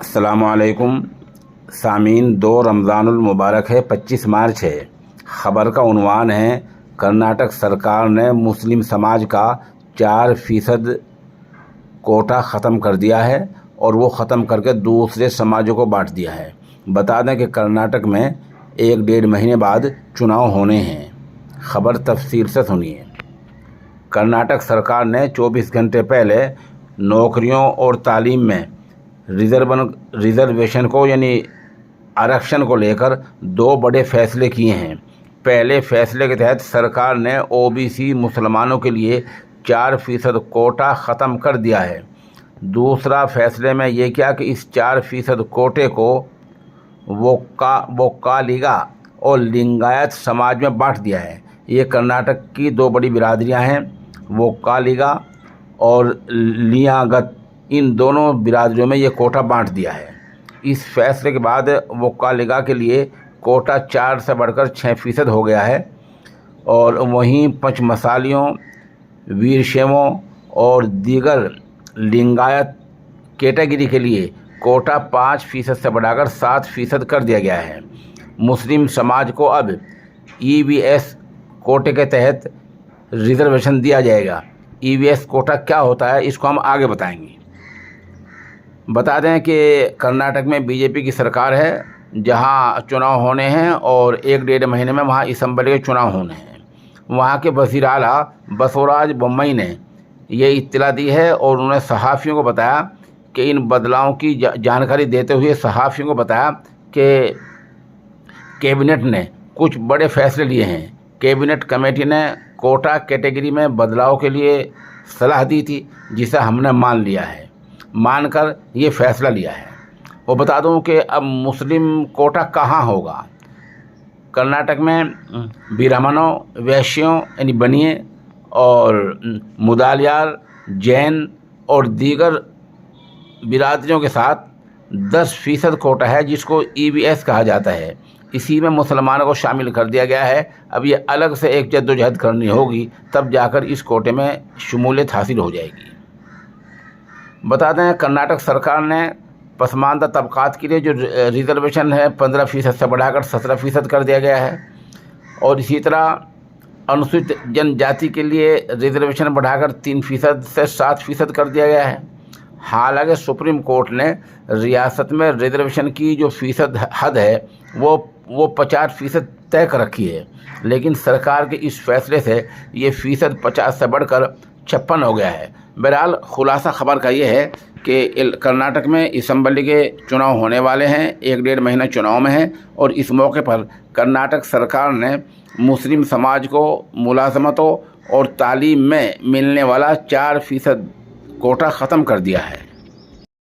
अस्सलामुअलैकुम सामीन। 2 रमज़ानुल मुबारक है, 25 मार्च है। ख़बर का उन्वान है, कर्नाटक सरकार ने मुस्लिम समाज का 4% कोटा ख़त्म कर दिया है और वो ख़त्म करके दूसरे समाजों को बांट दिया है। बता दें कि कर्नाटक में 1-1.5 महीने बाद चुनाव होने हैं। ख़बर तफसील से सुनिए। कर्नाटक सरकार ने 24 घंटे पहले नौकरियों और तालीम में रिज़र्वेशन को यानी आरक्षण को लेकर 2 बड़े फैसले किए हैं। पहले फैसले के तहत सरकार ने ओबीसी मुसलमानों के लिए 4% कोटा ख़त्म कर दिया है। दूसरा फैसले में ये किया कि इस 4% कोटे को वोक्कालिगा और लिंगायत समाज में बांट दिया है। ये कर्नाटक की 2 बड़ी बिरादरियां हैं, वोक्कालिगा और लिंगायत। इन दोनों बिरादरियों में ये कोटा बांट दिया है। इस फैसले के बाद वोक्कालिगा के लिए कोटा 4 से बढ़कर 6% हो गया है और वहीं पंचमसालियों, वीरशैवों और दीगर लिंगायत कैटेगरी के लिए कोटा 5% से बढ़ाकर 7% कर दिया गया है। मुस्लिम समाज को अब ईवीएस कोटे के तहत रिजर्वेशन दिया जाएगा। ईवीएस कोटा क्या होता है, इसको हम आगे बताएंगे। बता दें कि कर्नाटक में बीजेपी की सरकार है, जहां चुनाव होने हैं और 1-1.5 महीने में वहां असम्बली के चुनाव होने हैं। वहां के वज़ीर आला बसवराज बोम्मई ने ये इत्तला दी है और उन्होंने सहाफ़ियों को बताया कि इन बदलावों की जानकारी देते हुए सहाफ़ियों को बताया कि कैबिनेट ने कुछ बड़े फैसले लिए हैं। कैबिनेट कमेटी ने कोटा कैटेगरी में बदलाव के लिए सलाह दी थी, जिसे हमने मान लिया है, मानकर ये फ़ैसला लिया है। वो बता दूं कि अब मुस्लिम कोटा कहाँ होगा। कर्नाटक में ब्राह्मणों, वैश्यों यानी बनिए और मुदालियार, जैन और दीगर बिरादरियों के साथ 10% कोटा है, जिसको ईवीएस कहा जाता है। इसी में मुसलमानों को शामिल कर दिया गया है। अब ये अलग से एक जद्दोजहद करनी होगी, तब जाकर इस कोटे में शमूलियत हासिल हो जाएगी। बता दें, कर्नाटक सरकार ने पसमानदा तबक़ात के लिए जो रिज़र्वेशन है 15% से बढ़ाकर 17% कर दिया गया है और इसी तरह अनुसूचित जनजाति के लिए रिज़र्वेशन बढ़ाकर 3% से 7% कर दिया गया है। हालांकि सुप्रीम कोर्ट ने रियासत में रिज़र्वेशन की जो फ़ीसद हद है वो 50% तय कर रखी है, लेकिन सरकार के इस फैसले से ये फ़ीसद 50 से बढ़कर 56 हो गया है। बहरहाल खुलासा ख़बर का ये है कि कर्नाटक में असम्बली के चुनाव होने वाले हैं, 1-1.5 महीना चुनाव में है और इस मौके पर कर्नाटक सरकार ने मुस्लिम समाज को मुलाजमतों और तालीम में मिलने वाला 4% कोटा ख़त्म कर दिया है।